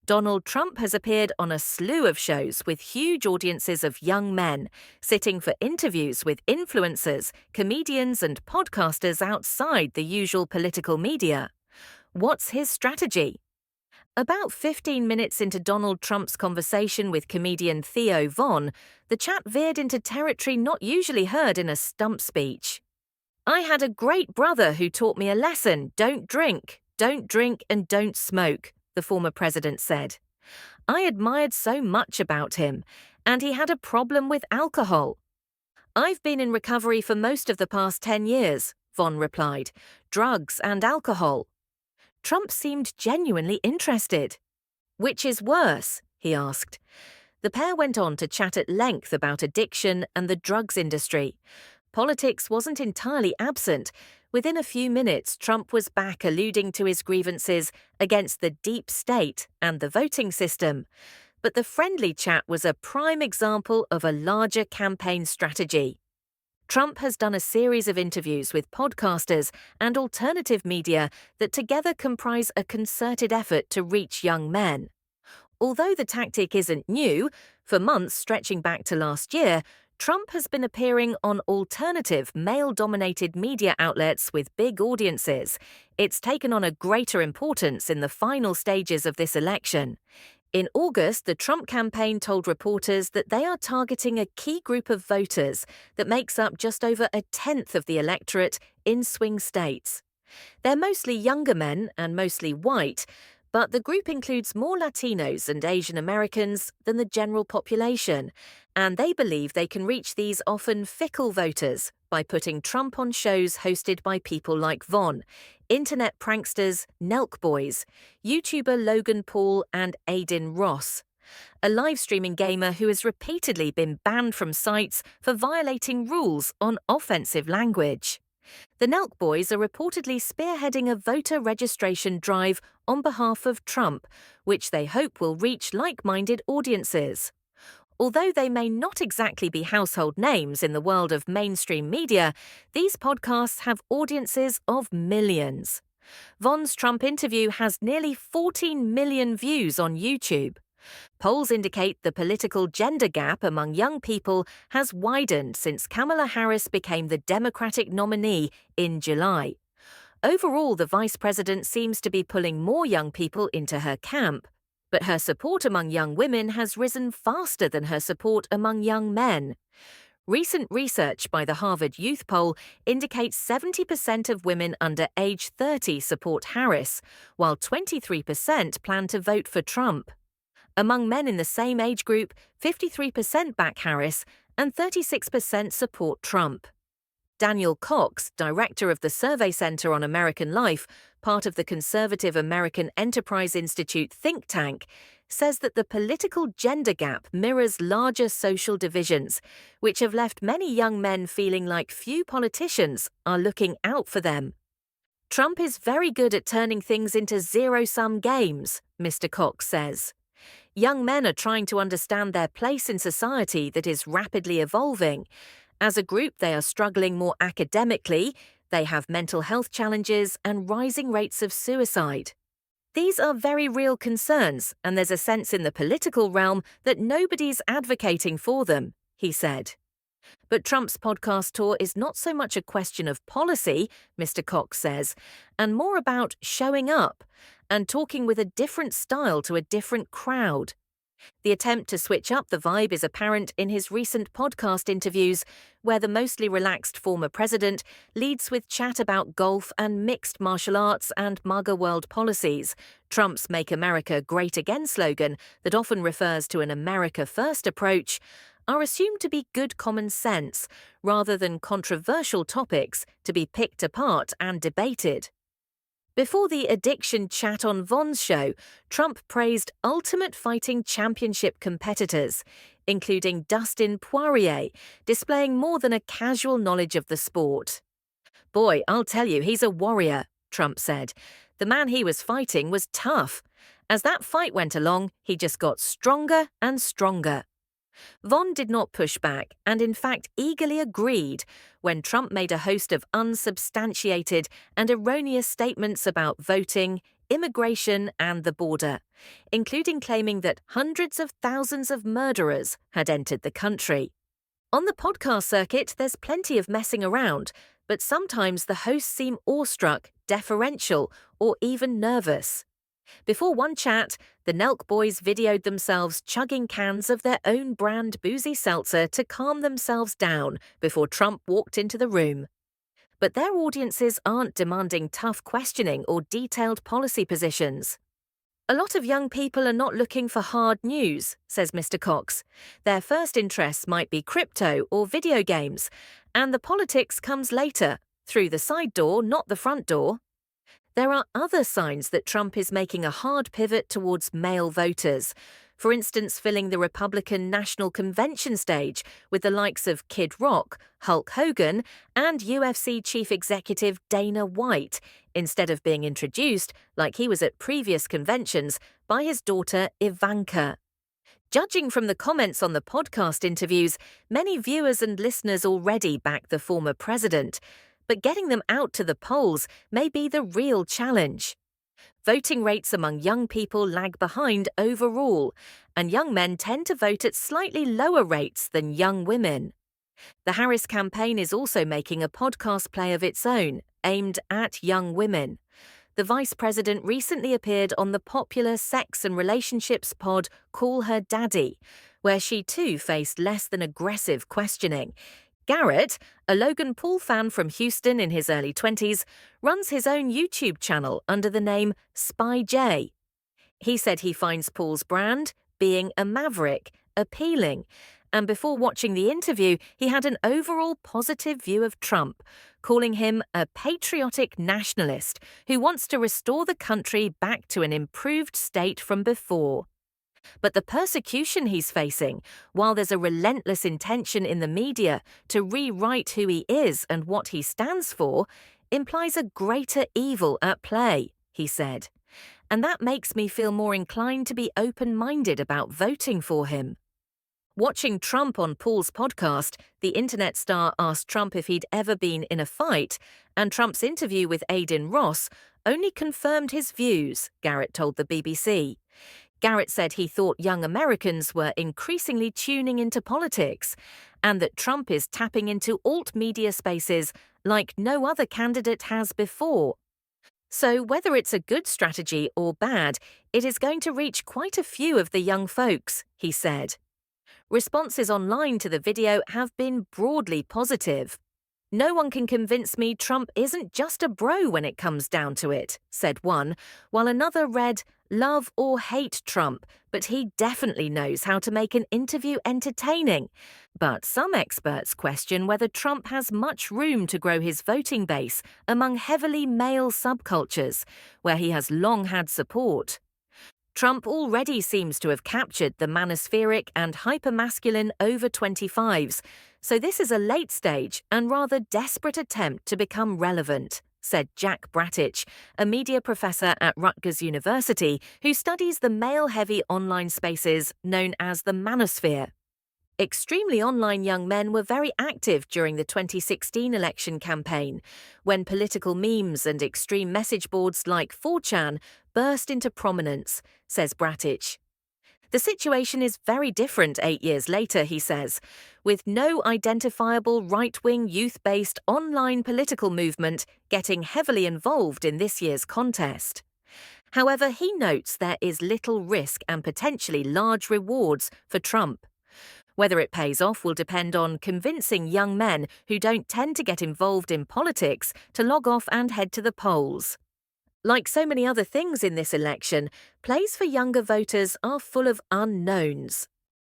Donald Trump has appeared on a slew of shows with huge audiences of young men, sitting for interviews with influencers, comedians, and podcasters outside the usual political media. What's his strategy? About 15 minutes into Donald Trump's conversation with comedian Theo, the chat veered into territory not usually heard in a stump speech. "I had a great brother who taught me a lesson: don't drink, and don't smoke," the former president said. "I admired so much about him, and he had a problem with alcohol." "I've been in recovery for most of the past 10 years, Von replied. "Drugs and alcohol." Trump seemed genuinely interested. "Which is worse?" he asked. The pair went on to chat at length about addiction and the drugs industry. Politics wasn't entirely absent. Within a few minutes, Trump was back alluding to his grievances against the deep state and the voting system. But the friendly chat was a prime example of a larger campaign strategy. Trump has done a series of interviews with podcasters and alternative media that together comprise a concerted effort to reach young men. Although the tactic isn't new, for months stretching back to last year, Trump has been appearing on alternative, male-dominated media outlets with big audiences. It's taken on a greater importance in the final stages of this election. In August, the Trump campaign told reporters that they are targeting a key group of voters that makes up just over a tenth of the electorate in swing states. They're mostly younger men and mostly white, but the group includes more Latinos and Asian Americans than the general population, and they believe they can reach these often fickle voters by putting Trump on shows hosted by people like Von, internet pranksters Nelk Boys, YouTuber Logan Paul, and Adin Ross, a live-streaming gamer who has repeatedly been banned from sites for violating rules on offensive language. The Nelk Boys are reportedly spearheading a voter registration drive on behalf of Trump, which they hope will reach like-minded audiences. Although they may not exactly be household names in the world of mainstream media, these podcasts have audiences of millions. Von's Trump interview has nearly 14 million views on YouTube. Polls indicate the political gender gap among young people has widened since Kamala Harris became the Democratic nominee in July. Overall, the vice president seems to be pulling more young people into her camp, but her support among young women has risen faster than her support among young men. Recent research by the Harvard Youth Poll indicates 70% of women under age 30 support Harris, while 23% plan to vote for Trump. Among men in the same age group, 53% back Harris and 36% support Trump. Daniel Cox, director of the Survey Center on American Life, part of the conservative American Enterprise Institute think tank, says that the political gender gap mirrors larger social divisions, which have left many young men feeling like few politicians are looking out for them. "Trump is very good at turning things into zero-sum games," Mr. Cox says. "Young men are trying to understand their place in society that is rapidly evolving. As a group, they are struggling more academically, they have mental health challenges and rising rates of suicide. These are very real concerns, and there's a sense in the political realm that nobody's advocating for them," he said. But Trump's podcast tour is not so much a question of policy, Mr. Cox says, and more about showing up and talking with a different style to a different crowd. The attempt to switch up the vibe is apparent in his recent podcast interviews, where the mostly relaxed former president leads with chat about golf and mixed martial arts and MAGA world policies, Trump's Make America Great Again slogan that often refers to an America First approach, are assumed to be good common sense, rather than controversial topics to be picked apart and debated. Before the addiction chat on Von's show, Trump praised Ultimate Fighting Championship competitors, including Dustin Poirier, displaying more than a casual knowledge of the sport. "Boy, I'll tell you, he's a warrior," Trump said. "The man he was fighting was tough. As that fight went along, he just got stronger and stronger." Von did not push back and in fact eagerly agreed when Trump made a host of unsubstantiated and erroneous statements about voting, immigration and the border, including claiming that hundreds of thousands of murderers had entered the country. On the podcast circuit, there's plenty of messing around, but sometimes the hosts seem awestruck, deferential, or even nervous. Before one chat, the Nelk Boys videoed themselves chugging cans of their own brand boozy seltzer to calm themselves down before Trump walked into the room. But their audiences aren't demanding tough questioning or detailed policy positions. A lot of young people are not looking for hard news, says Mr. Cox. Their first interests might be crypto or video games, and the politics comes later, through the side door, not the front door. There are other signs that Trump is making a hard pivot towards male voters. For instance, filling the Republican National Convention stage with the likes of Kid Rock, Hulk Hogan, and UFC Chief Executive Dana White, instead of being introduced, like he was at previous conventions, by his daughter Ivanka. Judging from the comments on the podcast interviews, many viewers and listeners already back the former president, but getting them out to the polls may be the real challenge. Voting rates among young people lag behind overall, and young men tend to vote at slightly lower rates than young women. The Harris campaign is also making a podcast play of its own, aimed at young women. The vice president recently appeared on the popular sex and relationships pod Call Her Daddy, where she too faced less than aggressive questioning. Garrett, a Logan Paul fan from Houston in his early 20s, runs his own YouTube channel under the name Spy J. He said he finds Paul's brand, being a maverick, appealing, and before watching the interview, he had an overall positive view of Trump, calling him a patriotic nationalist who wants to restore the country back to an improved state from before. But the persecution he's facing, while there's a relentless intention in the media to rewrite who he is and what he stands for, implies a greater evil at play, he said. And that makes me feel more inclined to be open-minded about voting for him. Watching Trump on Paul's podcast, the internet star asked Trump if he'd ever been in a fight, and Trump's interview with Adin Ross only confirmed his views, Garrett told the BBC. Garrett said he thought young Americans were increasingly tuning into politics, and that Trump is tapping into alt-media spaces like no other candidate has before. So whether it's a good strategy or bad, it is going to reach quite a few of the young folks, he said. Responses online to the video have been broadly positive. "No one can convince me Trump isn't just a bro when it comes down to it," said one, while another read, "Love or hate Trump, but he definitely knows how to make an interview entertaining." But some experts question whether Trump has much room to grow his voting base among heavily male subcultures, where he has long had support. Trump already seems to have captured the manospheric and hypermasculine over 25s, so this is a late stage and rather desperate attempt to become relevant, said Jack Bratich, a media professor at Rutgers University who studies the male-heavy online spaces known as the manosphere. Extremely online young men were very active during the 2016 election campaign, when political memes and extreme message boards like 4chan burst into prominence, says Bratich. The situation is very different 8 years later, he says, with no identifiable right-wing youth-based online political movement getting heavily involved in this year's contest. However, he notes there is little risk and potentially large rewards for Trump. Whether it pays off will depend on convincing young men who don't tend to get involved in politics to log off and head to the polls. Like so many other things in this election, plays for younger voters are full of unknowns.